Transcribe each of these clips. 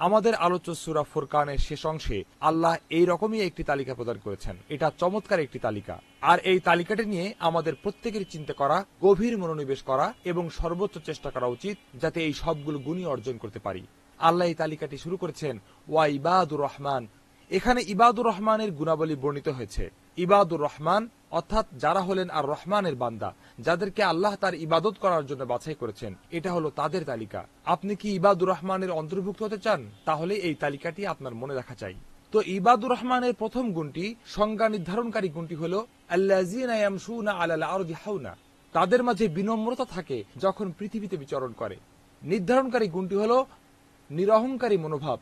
আমাদের আলোচ্য সূরা ফুরকানের শেষ অংশে আল্লাহ এই রকমই একটি তালিকা প্রদান করেছেন। এটা চমৎকার একটি তালিকা, আর এই তালিকাটি নিয়ে আমাদের প্রত্যেকের চিন্তা করা, গভীর মনোনিবেশ করা এবং সর্বোচ্চ চেষ্টা করা উচিত যাতে এই সবগুলো গুণই অর্জন করতে পারি। আল্লাহ এই তালিকাটি শুরু করেছেন ওয়া ইবাদুর রহমান। এখানে ইবাদুর রহমানের গুণাবলী বর্ণিত হয়েছে। ইবাদুর রহমান অর্থাৎ যারা হলেন আর রহমানের বান্দা, যাদেরকে আল্লাহ তার ইবাদত করার জন্য বাছাই করেছেন, এটা হলো তাদের তালিকা। আপনি কি ইবাদুর রহমানের অন্তর্ভুক্ত হতে চান? তাহলে এই তালিকাটি আপনার মনে রাখা চাই। তো ইবাদুর রহমানের প্রথম গুণটি, সংজ্ঞা নির্ধারণকারী গুণটি হলো আল্লাযীনা ইয়ামশুনা আলাল আরদি হাওনা। তাদের মাঝে বিনম্রতা থাকে যখন পৃথিবীতে বিচরণ করে। নির্ধারণকারী গুণটি হলো নিরহংকারী মনোভাব।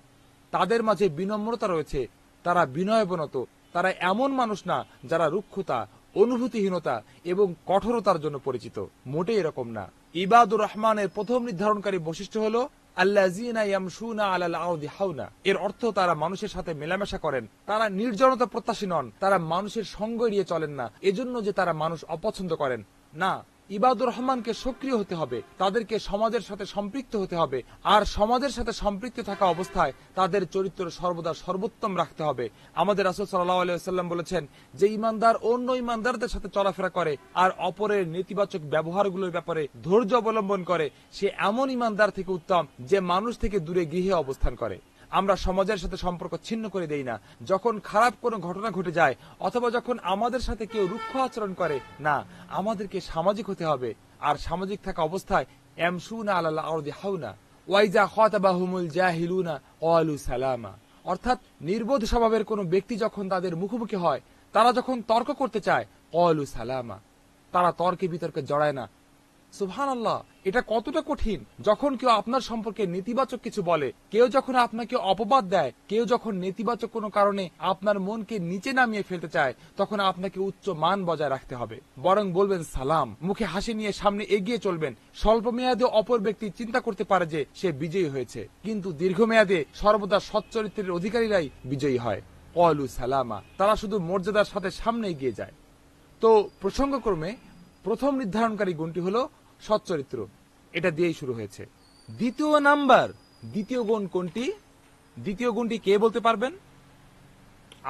তাদের মাঝে বিনম্রতা রয়েছে, তারা বিনয়বনত। তারা এমন মানুষ না যারা রুক্ষতা, অনুভূতিহীনতা এবং কঠোরতার জন্য পরিচিত, মোটেই এরকম না। ইবাদুর রহমানের প্রথম নির্ধারণকারী বৈশিষ্ট্য হলো আল্লাযীনা ইয়ামশুনা আলাল আরদি হাওনা। এর অর্থ তারা মানুষের সাথে মেলামেশা করেন। তারা নির্জনতা প্রত্যাশী নন, তারা মানুষের সঙ্গ এড়িয়ে চলেন না এজন্য যে তারা মানুষ অপছন্দ করেন না। ইবাদুর রহমানকে সক্রিয় হতে হবে, তাদেরকে সমাজের সাথে সম্পৃক্ত হতে হবে, আর সমাজের সাথে সম্পৃক্ত থাকা অবস্থায় তাদের চরিত্র সর্বদা সর্বোত্তম রাখতে হবে। আমাদের রাসূল সাল্লাল্লাহু আলাইহি ওয়াসাল্লাম বলেছেন যে ঈমানদার অন্য ঈমানদারদের সাথে চলাফেরা করে আর অপরের নেতিবাচক ব্যবহারগুলোর ব্যাপারে ধৈর্য অবলম্বন করে, সে এমন ঈমানদার থেকে উত্তম যে মানুষ থেকে দূরে গৃহে অবস্থান করে। আমরা সমাজের সাথে সম্পর্ক ছিন্ন করে দেই না যখন খারাপ কোনো ঘটনা ঘটে যায়, অথবা যখন আমাদের সাথে কেউ রুক্ষ আচরণ করে। না, আমাদেরকে সামাজিক হতে হবে, আর সামাজিক থাকা অবস্থায় ইয়ামশুনা আলাল আরদি হাওনা ওয়া ইযা খাতাবাহুমুল জাহিলুনা ক্বালু সালামা। অর্থাৎ নির্বোধ স্বভাবের কোনো ব্যক্তি যখন তাদের মুখোমুখি হয়, তারা যখন তর্ক করতে চায়, ক্বালু সালামা, তারা তর্কে বিতর্কে জড়ায় না। সুবহানাল্লাহ, এটা কতটা কঠিন। যখন কেউ আপনার সম্পর্কে নেতিবাচক কিছু বলে, কেউ যখন আপনাকে অপবাদ দেয়, কেউ যখন নেতিবাচক কোনো কারণে আপনার মনকে নিচে নামিয়ে ফেলতে চায়, তখন আপনাকে উচ্চ মান বজায় রাখতে হবে। বরং বলবেন সালাম, মুখে হাসি নিয়ে সামনে এগিয়ে চলবেন। স্বল্প মেয়াদে অপর ব্যক্তি চিন্তা করতে পারে যে সে বিজয়ী হয়েছে, কিন্তু দীর্ঘমেয়াদে সর্বদা সচ্চরিত্রের অধিকারীরাই বিজয়ী হয়। ক্বালু সালামা, তারা শুধু মর্যাদার সাথে সামনে এগিয়ে যায়। তো প্রসঙ্গক্রমে প্রথম নির্ধারণকারী গুণটি হলো সচ্চরিত্র, এটা দিয়েই শুরু হয়েছে। দ্বিতীয় গুণ কোনটি? দ্বিতীয় গুণটি কে বলতে পারবেন?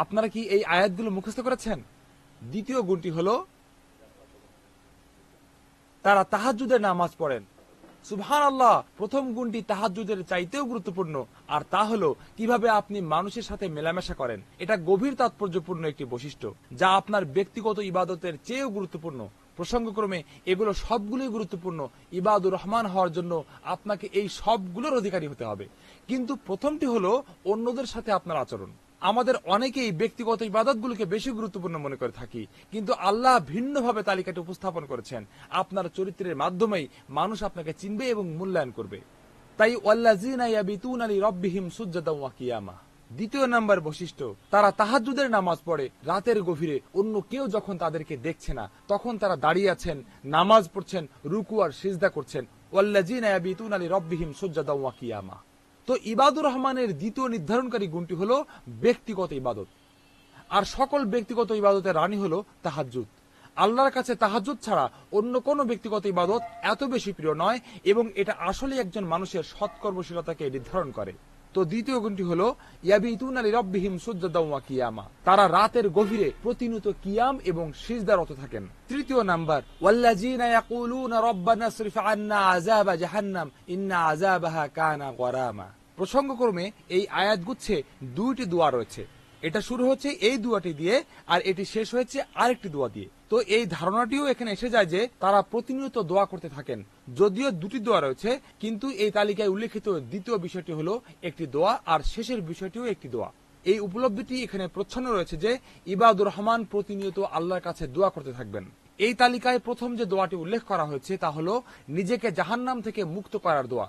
আপনারা কি এই আয়াতগুলো মুখস্থ করেছেন? দ্বিতীয় গুণটি হলো তারা তাহাজ্জুদের নামাজ পড়েন। সুবহানাল্লাহ, প্রথম গুণটি তাহাজ্জুদের চাইতেও গুরুত্বপূর্ণ, আর তা হলো কিভাবে আপনি মানুষের সাথে মেলামেশা করেন। এটা গভীর তাৎপর্যপূর্ণ একটি বৈশিষ্ট্য যা আপনার ব্যক্তিগত ইবাদতের চেয়েও গুরুত্বপূর্ণ। প্রসঙ্গক্রমে এগুলো সবগুলোই গুরুত্বপূর্ণ। ইবাদুর রহমান হওয়ার জন্য আপনাকে এই সবগুলোর অধিকারী হতে হবে। কিন্তু প্রথমটি হলো অন্যদের সাথে আপনার আচরণ। আমাদের অনেকেই ব্যক্তিগত ইবাদতগুলোকে বেশি গুরুত্বপূর্ণ মনে করে থাকি, কিন্তু আল্লাহ ভিন্নভাবে তালিকাটি উপস্থাপন করেছেন। আপনার চরিত্রের মাধ্যমেই মানুষ আপনাকে চিনবে এবং মূল্যায়ন করবে। তাই ওয়াল্লাযীনা ইয়াবিতুনা লিরাব্বিহিম সুজদান ওয়া কিয়ামা। দ্বিতীয় নাম্বার বৈশিষ্ট্য, তারা তাহাজ্জুদের নামাজ পড়ে রাতের গভীরে। অন্য কেউ যখন তাদেরকে দেখছে না, তখন তারা দাঁড়িয়ে আছেন, নামাজ পড়ছেন, রুকু আর সিজদা করছেন। ওয়াল্লাযীনা ইয়াবিতুনা লিরাব্বিহিম সুজদান ওয়া কিয়ামা। তো ইবাদুর রহমানের দ্বিতীয় নির্ধারণকারী গুণটি হলো ব্যক্তিগত ইবাদত, আর সকল ব্যক্তিগত ইবাদতের রানী হলো তাহাজ্জুদ। আল্লাহর কাছে তাহাজ্জুদ ছাড়া অন্য কোনো ব্যক্তিগত ইবাদত এত বেশি প্রিয় নয়, এবং এটা আসলে একজন মানুষের সৎকর্মশীলতাকে নির্ধারণ করে। তো দ্বিতীয় গুণটি হলো ইয়াবিতুনা লিরাব্বিহিম সুজদান ওয়া কিয়ামা। তারা রাতের গভীরে প্রতিনিয়ত কিয়াম এবং সিজদারত থাকেন। তৃতীয় নাম্বার, ওয়াল্লাযীনা ইয়াকুলুনা রাব্বানা ইসরিফ আন্না আযাবা জাহান্নাম ইন্না আযাবাহা কানা গরামা। প্রসঙ্গক্রমে এই আয়াতগুচ্ছে দুইটি দোয়া রয়েছে। এটা শুরু হচ্ছে এই দোয়াটি দিয়ে, আর এটি শেষ হয়েছে আরেকটি দোয়া দিয়ে। তো এই ধারণাটিও এখানে এসে যায় যে তারা প্রতিনিয়ত দোয়া করতে থাকেন। যদিও দুটি দোয়া রয়েছে, কিন্তু এই তালিকায় উল্লেখিত দ্বিতীয় বিষয়টি হলো একটি দোয়া, আর শেষের বিষয়টিও একটি দোয়া। এই উপলব্ধিটি এখানে প্রচ্ছন্ন রয়েছে যে ইবাদুর রহমান প্রতিনিয়ত আল্লাহর কাছে দোয়া করতে থাকবেন। এই তালিকায় প্রথম যে দোয়াটি উল্লেখ করা হয়েছে তা হলো নিজেকে জাহান্নাম থেকে মুক্ত করার দোয়া।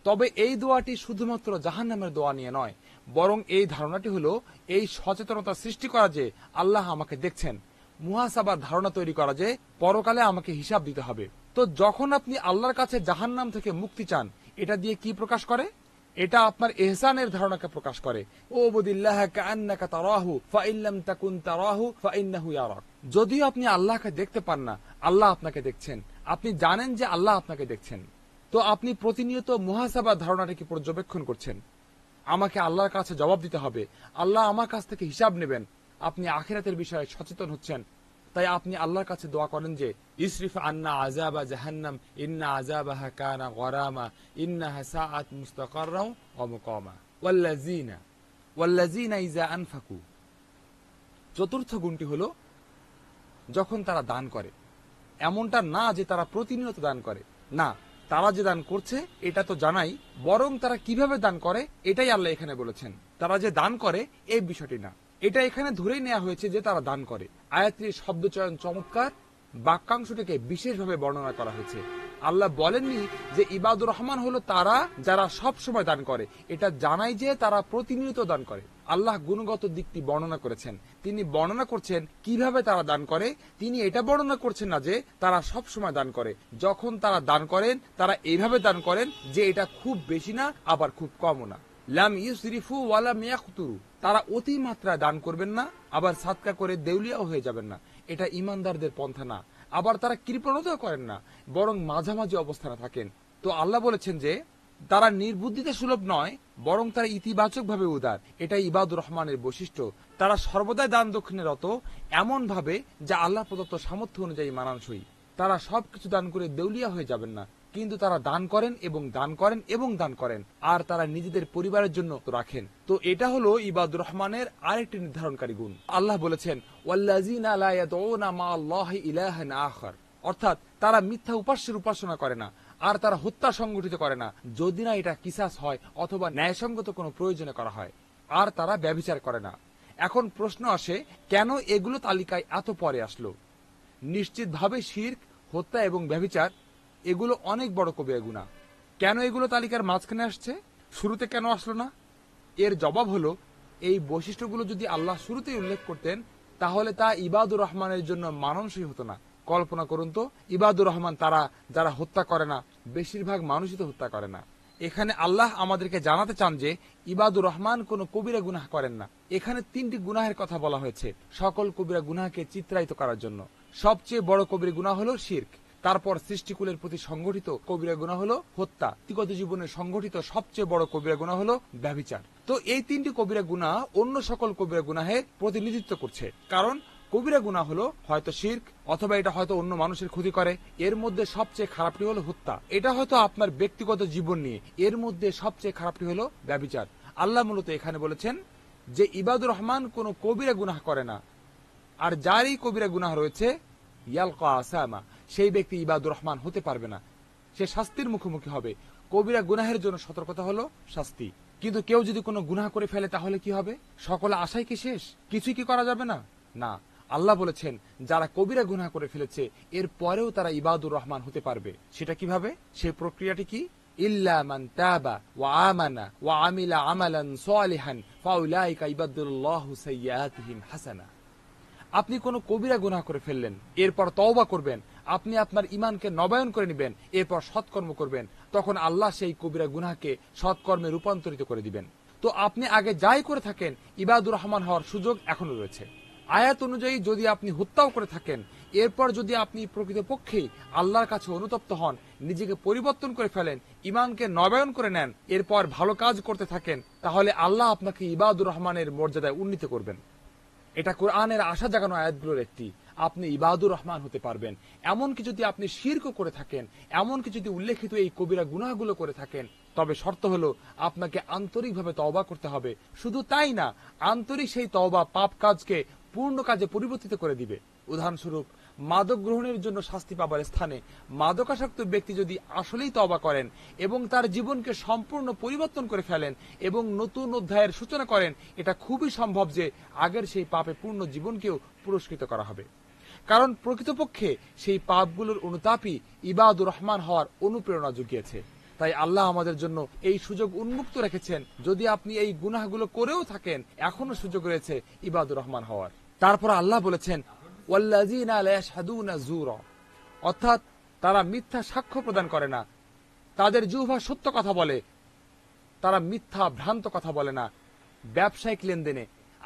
তবে এই দোয়াটি শুধুমাত্র জাহান্নামের দোয়া নিয়ে নয়, বরং এই ধারণাটি হলো এই সচেতনতা সৃষ্টি করা যে আল্লাহ আমাকে দেখছেন, মুহাসাবার ধারণা তৈরি করা যে পরকালে আমাকে হিসাব দিতে হবে। তো যখন আপনি আল্লাহর কাছে জাহান্নাম থেকে মুক্তি চান, এটা দিয়ে কি প্রকাশ করে? এটা আপনার ইহসানের ধারণাকে প্রকাশ করে। ওবুদিল্লাহ কাআন্নাকা তারাহু ফাইন লাম তাকুন তারাহু ফাইন্নাহু ইয়ারাক। যদিও আপনি আল্লাহকে দেখতে পান না, আল্লাহ আপনাকে দেখছেন। আপনি জানেন যে আল্লাহ আপনাকে দেখছেন। তো আপনি প্রতিনিয়ত মুহাসাবার ধারণাটিকে পর্যবেক্ষণ করছেন। আমাকে আল্লাহর কাছে জবাব দিতে হবে, আল্লাহ আমার কাছ থেকে হিসাব নেবেন। আপনি আখিরাতের বিষয়ে সচেতন হচ্ছেন, তাই আপনি আল্লাহর কাছে দোয়া করেন যে ইসরিফ আন্না আযাবা জাহান্নাম ইন্না আযাবাহা কানা গরামা ইন্নাহা সাআত মুস্তাকাররা ওয়া মুকামা ওয়াল্লাযিনা ইযা আনফাকু। চতুর্থ গুণটি হলো যখন তারা দান করে, এমনটা না যে তারা প্রতিনিয়ত দান করে, না, তারা যে দান করছে এটা তো জানাই, বরং তারা কিভাবে দান করে এটাই আল্লাহ এখানে বলেছেন। তারা যে দান করে এই বিষয়টি না, এটা এখানে ধরেই নেওয়া হয়েছে যে তারা দান করে। আয়াতটির শব্দচয়ন চমৎকার, বাক্যাংশটিকে বিশেষভাবে বর্ণনা করা হয়েছে। আল্লাহ বলেননি যে ইবাদুর রহমান হলো তারা যারা সব সময় দান করে, এটা জানাই যে তারা প্রতিনিয়ত দান করে। আল্লাহ গুণগত দিকটি বর্ণনা করেছেন, তিনি বর্ণনা করছেন কিভাবে তারা দান করে। তিনি এটা বর্ণনা করছেন না যে তারা সব সময় দান করে। যখন তারা দান করেন তারা এইভাবে দান করেন যে এটা খুব বেশি না আবার খুব কমও না। লাম ইউসরিফু ওয়ালাম ইয়াকতুরু, তারা অতি মাত্রায় দান করবেন না আবার সাদকা করে দেউলিয়াও হয়ে যাবেন না, এটা ঈমানদারদের পন্থা না। আবার তারা কৃপণতাও করেন না, বরং মাঝামাঝি অবস্থানে থাকেন। তো আল্লাহ বলেছেন যে তারা নির্বুদ্ধিতে সুলভ নয়, বরং তারা ইতিবাচক ভাবে উদার। এটাই ইবাদুর রহমানের বৈশিষ্ট্য। তারা সর্বদাই দান দক্ষিণে রত, এমন ভাবে যা আল্লাহ প্রদত্ত সামর্থ্য অনুযায়ী মানানসই। তারা সবকিছু দান করে দেউলিয়া হয়ে যাবেন না, কিন্তু তারা দান করেন এবং দান করেন এবং দান করেন, আর তারা নিজেদের পরিবারের জন্য রাখেন। তো এটা হলো ইবাদুর রহমানের আরেকটি নির্ধারণকারী গুণ। আল্লাহ বলেছেন ওয়াল্লাযিনা লা ইয়াদউনা মা'আল্লাহি ইলাহান আখার, অর্থাৎ তারা মিথ্যা উপাস্যের উপাসনা করে না, আর তারা হত্যা সংগঠিত করে না যদি না এটা কিসাস হয় অথবা ন্যায়সঙ্গত কোনো প্রয়োজনে করা হয়, আর তারা ব্যভিচার করে না। এখন প্রশ্ন আসে, কেন এগুলো তালিকায় এত পরে আসলো? নিশ্চিতভাবে শিরক, হত্যা এবং ব্যভিচার এগুলো অনেক বড় কবিরা গুনাহ। কেন এগুলো তালিকার মাঝখানে আসছে, শুরুতে কেন আসলো না? এর জবাব হলো, এই বৈশিষ্ট্যগুলো যদি আল্লাহ শুরুতেই উল্লেখ করতেন তাহলে তা ইবাদুর রহমানের জন্য মানানসই হতো না। কল্পনা করুন তো, ইবাদুর রহমান তারা যারা হত্যা করে না, বেশিরভাগ মানুষই তো হত্যা করে না। এখানে আল্লাহ আমাদেরকে জানাতে চান যে ইবাদুর রহমান কোনো কবিরা গুনাহ করেন না। এখানে 3টি গুনাহের কথা বলা হয়েছে সকল কবিরা গুনাহকে চিত্রায়িত করার জন্য। সবচেয়ে বড় কবিরা গুনাহ হলো শিরক, তারপর সৃষ্টিকুলের প্রতি সংগঠিত কবিরা গুনাহ হলো হত্যা, ব্যক্তিগত জীবনে সংগঠিত সবচেয়ে বড় কবিরা গুনাহ হলো ব্যভিচার। তো এই 3টি কবিরা গুনাহ অন্য সকল কবিরা গুনাহের প্রতিনিধিত্ব করছে, কারণ কবিরা গুনাহ হলো হয়তো শিরক অথবা এটা হয়তো অন্য মানুষের ক্ষতি করে। এর মধ্যে সবচেয়ে খারাপটি হলো হত্যা, এটা হয়তো আপনার ব্যক্তিগত জীবন নিয়ে। এর মধ্যে সবচেয়ে খারাপটি হলো ব্যভিচার। আল্লাহ মূলত এখানে বলেছেন যে ইবাদুর রহমান কোনো কবিরা গুনাহ করে না, আর যারই কবিরা গুনাহ রয়েছে ইয়ালকা আসামা, সেই ব্যক্তি ইবাদুর রহমান হতে পারবে না, সে শাস্তির মুখোমুখি হবে। কবিরা গুনাহের জন্য সতর্কতা হলো শাস্তি। কিন্তু কেউ যদি কোনো গুনাহ করে ফেলে তাহলে কি হবে? সকলে আশাই কি শেষ? কিছুই কি করা যাবে না? না, আল্লাহ বলেছেন যারা কবিরা গুনাহ করে ফেলেছে এর পরেও তারা ইবাদুর রহমান হতে পারবে। সেটা কিভাবে? সেই প্রক্রিয়াটি কি? ইল্লা মান তাবা ওয়া আমানা ওয়া আমিলা আমালান সালিহান ফাউলাইকা ইবাদুল্লাহু সাইয়্যাতিহিম হাসানা। আপনি কোনো কবিরা গুনাহ করে ফেললেন, এরপর তওবা করবেন, আপনি আপনার ঈমানকে নবায়ন করে নেবেন, এরপর সৎকর্ম করবেন, তখন আল্লাহ সেই কবিরা গুনাহকে সৎকর্মে রূপান্তরিত করে দিবেন। তো আপনি আগে যাই করে থাকেন ইবাদুর রহমান হওয়ার সুযোগ এখনো রয়েছে। আয়াত অনুযায়ী যদি আপনি হত্যাও করে থাকেন, এরপর যদি আপনি প্রকৃতপক্ষেই আল্লাহর কাছে অনুতপ্ত হন, নিজেকে পরিবর্তন করে ফেলেন, ঈমানকে নবায়ন করে নেন, এরপর ভালো কাজ করতে থাকেন, তাহলে আল্লাহ আপনাকে ইবাদুর রহমানের মর্যাদায় উন্নীত করবেন। এটা কোরআনের আশা জাগানো আয়াতগুলোর একটি। আপনি ইবাদুর রহমান হতে পারবেন। এমনকি যদি আপনি শিরক করে থাকেন, এমনকি যদি উল্লেখিত এই কবিরা গুনাহগুলো করে থাকেন, তবে শর্ত হলো আপনাকে আন্তরিকভাবে তওবা করতে হবে। শুধু তাই না, আন্তরিক সেই তওবা পাপ কাজকে পূর্ণ কাজে পরিবর্তিত করে দিবে। উদাহরণস্বরূপ, মাদক গ্রহণের জন্য শাস্তি পাবার স্থানে মাদকাসক্ত ব্যক্তি যদি আসলেই তওবা করেন এবং তার জীবনকে সম্পূর্ণ পরিবর্তন করে ফেলেন এবং নতুন অধ্যায়ের সূচনা করেন, এটা খুবই সম্ভব যে আগের সেই পাপে পূর্ণ জীবনকেও পুরস্কৃত করা হবে। কারণ প্রকৃতপক্ষে সেই পাপগুলোর অনুতাপই ইবাদুর রহমান হওয়ার অনুপ্রেরণা জুগিয়েছে। তাই আল্লাহ আমাদের জন্য এই সুযোগ উন্মুক্ত রেখেছেন, যদি আপনি এই গুনাহগুলো করেও থাকেন এখনো সুযোগ রয়েছে ইবাদুর রহমান হওয়ার। তারপর আল্লাহ বলেছেন ওয়াল্লাযিনা লা ইয়াশহাদুনা যুরা, অর্থাৎ তারা মিথ্যা সাক্ষ্য প্রদান করে না, তাদের জিহ্বা সত্য কথা বলে, তারা মিথ্যা ভ্রান্ত কথা বলে না। ব্যবসায়িক লেনদেনে,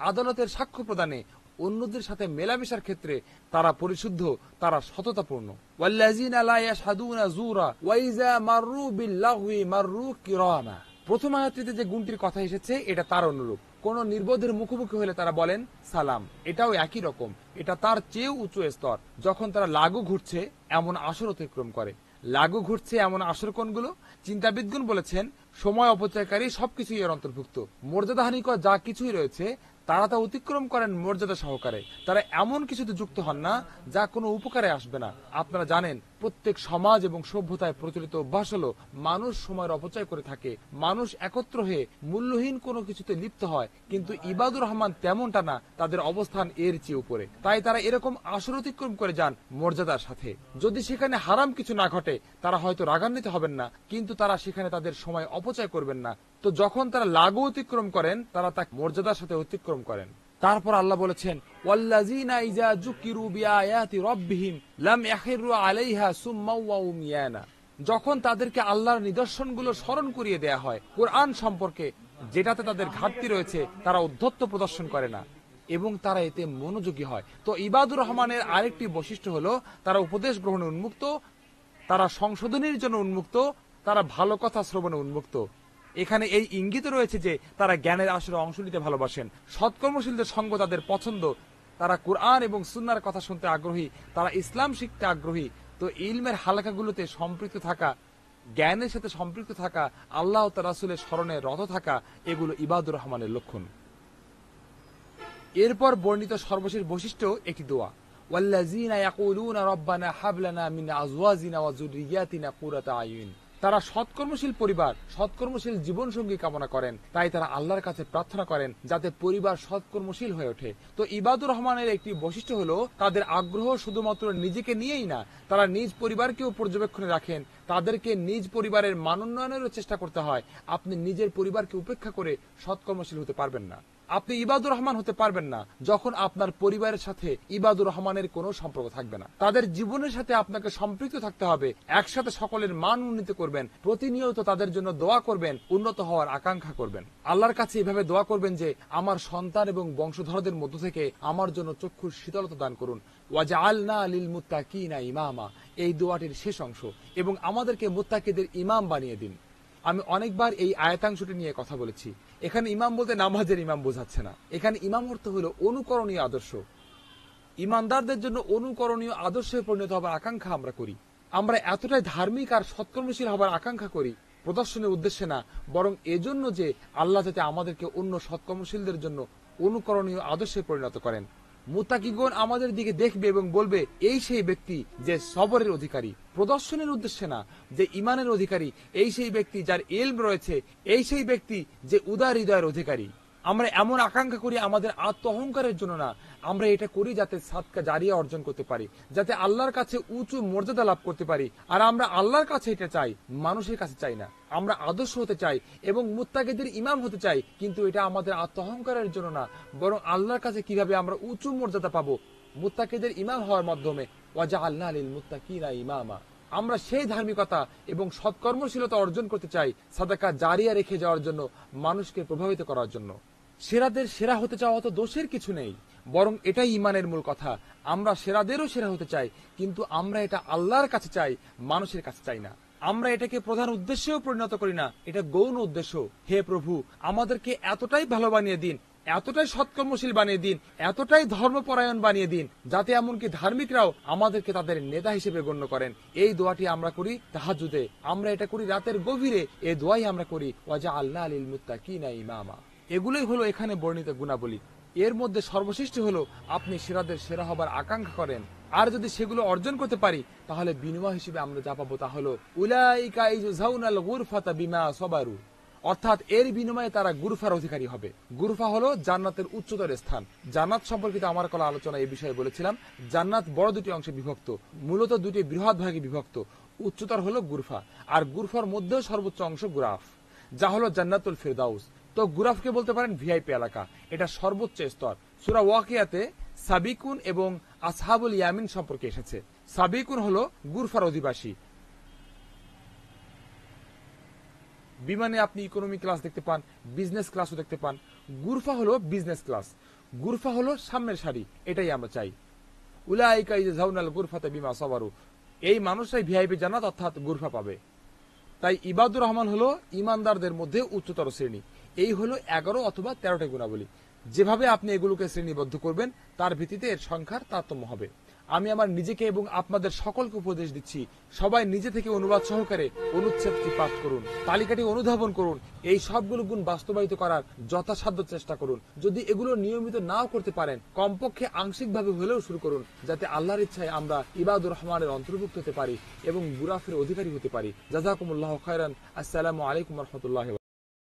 আদালতের সাক্ষ্য প্রদানে, অন্যদের সাথে মেলামেশার ক্ষেত্রে তারা পরিশুদ্ধ, তারা সততাপূর্ণ। ওয়াল্লাযিনা লা ইয়াশহাদুনা যুরা ওয়া ইযা মাররু বিল্লাহwi মাররু কিরামা, প্রথম আয়াতটিতে যে গুণটির কথা এসেছে এটা তার অনুরূপ। কোন নির্বোধের মুখোমুখি হলে তারা বলেন সালাম, এটাও একই রকম, এটা তার চেয়েও উঁচু স্তর। যখন তারা লাগু ঘুরছে এমন আসর অতিক্রম করে। লাগু ঘুরছে এমন আসর কোনগুলো? চিন্তাবিদগণ বলেছেন সময় অপচয়কারী সবকিছুই এর অন্তর্ভুক্ত। মর্যাদাহানিকর যা কিছুই রয়েছে তারা তা অতিক্রম করেন মর্যাদা সহকারে। তারা এমন কিছুতে যুক্ত হন না যা কোনো উপকারে আসবে না। আপনারা জানেন প্রত্যেক সমাজ এবং সভ্যতায় প্রচলিত অভ্যাস হলো মানুষ সময়ের অপচয় করে থাকে, মানুষ একত্র হয়ে মূল্যহীন কোনো কিছুতে লিপ্ত হয়। কিন্তু ইবাদুর রহমান তেমনটা না, তাদের অবস্থান এর চেয়ে উপরে। তাই তারা এরকম আসর অতিক্রম করে যান মর্যাদার সাথে। যদি সেখানে হারাম কিছু না ঘটে তারা হয়তো রাগান্বিত হবেন না, কিন্তু তারা সেখানে তাদের সময় অপচয় করবেন না। তো যখন তারা লাগু অতিক্রম করেন তারা তা মর্যাদার সাথে অতিক্রম করেন। তারপর আল্লাহ বলেছেন ওয়াল্লাযীনা ইযা যুকিরু বিআয়াতি রাব্বিহিম লাম ইয়াখিরু আলাইহা সুম্মা ওয়া উমিয়ানা। যখন তাদেরকে আল্লাহর নিদর্শনগুলো স্মরণ করিয়ে দেয়া হয় কোরআন সম্পর্কে, যেটাতে তাদের ঘাটতি রয়েছে, তারা উদ্ধত্ত প্রদর্শন করে না এবং তারা এতে মনোযোগী হয়। তো ইবাদুর রহমানের আরেকটি বৈশিষ্ট্য হলো তারা উপদেশ গ্রহণে উন্মুক্ত, তারা সংশোধনের জন্য উন্মুক্ত, তারা ভালো কথা শ্রবণে উন্মুক্ত। এখানে এই ইঙ্গিত রয়েছে যে তারা জ্ঞানের আসরে অংশ নিতে ভালোবাসেন, সৎকর্মশীলদের সঙ্গ তাদের পছন্দ, তারা কুরআন এবং সুন্নাহর কথা শুনতে আগ্রহী, তারা ইসলাম শিখতে আগ্রহী। তো ইলমের হালকাগুলোতে সম্পৃক্ত থাকা, জ্ঞানের সাথে সম্পৃক্ত থাকা, আল্লাহ ও তার রাসূলের স্মরণে রত থাকা, এগুলো ইবাদুর রহমানের লক্ষণ। এরপর বর্ণিত সর্বশেষ বৈশিষ্ট্য একটি দোয়া, ওয়াল্লাযীনা ইয়াকুলুনা রাব্বানা হাব লানা মিন আজওয়াজিনা ওয়া যুররিয়াতিনা কুরাতা আয়ুন। তারা সৎকর্মশীল পরিবার, সৎকর্মশীল জীবনসঙ্গী কামনা করেন, তাই তারা আল্লাহর কাছে প্রার্থনা করেন যাতে পরিবার সৎকর্মশীল হয়ে ওঠে। তো ইবাদুর রহমানের একটি বৈশিষ্ট্য হলো তাদের আগ্রহ শুধুমাত্র নিজেকে নিয়েই না, তারা নিজ পরিবারকেও পর্যবেক্ষণে রাখেন, তাদেরকে নিজ পরিবারের মানোন্নয়নেরও চেষ্টা করতে হয়। আপনি নিজের পরিবারকে উপেক্ষা করে সৎকর্মশীল হতে পারবেন না, আপনি ইবাদুর রহমান হতে পারবেন না যখন আপনার পরিবারের সাথে ইবাদুর রহমানের কোনো সম্পর্ক থাকবে না। তাদের জীবনের সাথে আপনাকে সম্পৃক্ত থাকতে হবে, একসাথে সকলের মান উন্নীত করবেন, প্রতিনিয়ত তাদের জন্য দোয়া করবেন, উন্নত হওয়ার আকাঙ্ক্ষা করবেন। আল্লাহর কাছে এভাবে দোয়া করবেন যে আমার সন্তান এবং বংশধরদের মধ্য থেকে আমার জন্য চক্ষুর শীতলতা দান করুন। ওয়াজআলনা লিল মুত্তাকিনা ইমামা, এই দোয়াটির শেষ অংশ, এবং আমাদেরকে মুত্তাকিদের ইমাম বানিয়ে দিন। আমি অনেকবার এই আয়াতাংশটি নিয়ে কথা বলেছি। এখানে ইমাম বলতে নামাজের ইমাম বোঝাচ্ছে না, এখানে ইমাম অর্থ হলো অনুকরণীয় আদর্শ। ইমানদারদের জন্য অনুকরণীয় আদর্শে পরিণত হবার আকাঙ্ক্ষা আমরা করি। আমরা এতটাই ধার্মিক আর সৎকর্মশীল হবার আকাঙ্ক্ষা করি প্রদর্শনের উদ্দেশ্যে না, বরং এজন্য যে আল্লাহ যাতে আমাদেরকে অন্য সৎকর্মশীলদের জন্য অনুকরণীয় আদর্শে পরিণত করেন। মুত্তাকিগণ আমাদের দিকে দেখবে এবং বলবে এই সেই ব্যক্তি যে সবরের অধিকারী, প্রদর্শনের উদ্দেশ্যে না, যে ইমানের অধিকারী, এই সেই ব্যক্তি যার ইলম রয়েছে, এই সেই ব্যক্তি যে উদার হৃদয়ের অধিকারী। আমরা এমন আকাঙ্ক্ষা করি আমাদের আত্ম অহংকারের জন্য না, আমরা এটা করি যাতে সাদকা জারিয়া অর্জন করতে পারি, যাতে আল্লাহর কাছে উঁচু মর্যাদা লাভ করতে পারি। আর আমরা আল্লাহর কাছে এটা চাই, মানুষের কাছে চাই না। আমরা আদর্শ হতে চাই এবং মুত্তাকিদের ইমাম হতে চাই, কিন্তু এটা আমাদের আত্ম অহংকারের জন্য না, বরং আল্লাহর কাছে কিভাবে আমরা উঁচু মর্যাদা পাবো মুত্তাকিদের ইমাম হওয়ার মাধ্যমে। ওয়াজআলনা লিল মুত্তাকিনা ইমামা, আমরা সেই ধার্মিকতা এবং সৎকর্মশীলতা অর্জন করতে চাই সাদাকা জারিয়া রেখে যাওয়ার জন্য, মানুষকে প্রভাবিত করার জন্য। সেরাদের সেরা হতে চাওয়া তো দোষের কিছু নেই, বরং এটাই ইমানের মূল কথা। আমরা সেরাদেরও সেরা হতে চাই, কিন্তু আমরা এটা আল্লাহর কাছে চাই, মানুষের কাছে চাই না। আমরা এটাকে প্রধান উদ্দেশ্যেও পরিণত করি না, এটা গৌণ উদ্দেশ্য। হে প্রভু, আমাদেরকে এতটাই ভালো বানিয়ে দিন, এতটাই সৎকর্মশীল বানিয়ে দিন, এতটাই ধর্মপরায়ণ বানিয়ে দিন, যাতে এমনকি ধার্মিকরাও আমাদেরকে তাদের নেতা হিসেবে গণ্য করেন। এই দোয়াটি আমরা করি তাহাজ্জুদে, আমরা এটা করি রাতের গভীরে, এই দোয়াই আমরা করি ওয়াজআলনা লিল মুত্তাকিনা ইমামা। এগুলোই হলো এখানে বর্ণিত গুণাবলী। এর মধ্যে সর্বশ্রেষ্ঠ হলো আপনি সেরাদের সেরা হবার আকাঙ্ক্ষা করেন, আর যদি সেগুলো অর্জন করতে পারি তাহলে বিনিময় হিসেবে আমরা যা পাবো তা হলো উলাইকা ইজজাউনাল গুরফাতা বিমা সাবারু, অর্থাৎ এর বিনিময়ে তারা গুরফার অধিকারী হবে। গুরফা হলো জান্নাতের উচ্চতর স্থান। জান্নাত সম্পর্কিত আমার কলা আলোচনা এই বিষয়ে বলেছিলাম, জান্নাত বড় দুটি অংশে বিভক্ত, মূলত দুটি বৃহৎ ভাগে বিভক্ত। উচ্চতর হলো গুরফা, আর গুরফার মধ্যেও সর্বোচ্চ অংশ গুরাফ, যা হলো জান্নাতুল ফিরদাউস। তো গুরাফকে বলতে পারেন ভিআইপি এলাকা, এটা সর্বোচ্চ স্তর। সূরা ওয়াকিয়াতে সাবিকুন এবং আসহাবুল ইয়ামিন সম্পর্কে এসেছে। সাবিকুন হলো গুরফার অধিবাসী। বিমানে আপনি ইকোনমি ক্লাস দেখতে পান, বিজনেস ক্লাসও দেখতে পান। গুরফা হলো বিজনেস ক্লাস, গুরফা হলো সামনের সারি, এটাই আমরা চাই। উলাইকা ইজজাউনাল গুরফাতা বিমা সাবারু, এই মানুষরাই ভিআইপি জান্নাত অর্থাৎ গুরফা পাবে। তাই ইবাদুর রহমান হলো ইমানদারদের মধ্যে উচ্চতর শ্রেণী। এই হলো 11 অথবা 13টা গুণাবলী। যেভাবে আপনি এগুলোকে শ্রেণীবদ্ধ করবেন তার ভিত্তিতে এর সংখ্যার তারতম্য হবে। আমি আমার নিজেকে এবং আপনাদের সকলকে উপদেশ দিচ্ছি, সবাই নিজে থেকে অনুবাদ সহকারে অনুচ্ছেদটি পাঠ করুন, তালিকাটি অনুধাবন করুন, এই সবগুলো গুণ বাস্তবায়িত করার যথাসাধ্য চেষ্টা করুন। যদি এগুলো নিয়মিত নাও করতে পারেন, কমপক্ষে আংশিকভাবে হলেও শুরু করুন, যাতে আল্লাহর ইচ্ছায় আমরা ইবাদুর রহমানের অন্তর্ভুক্ত হতে পারি এবং বুরাফের অধিকারী হতে পারি। জাযাকুমুল্লাহু খায়রান। আসসালামু আলাইকুম ওয়া রাহমাতুল্লাহি।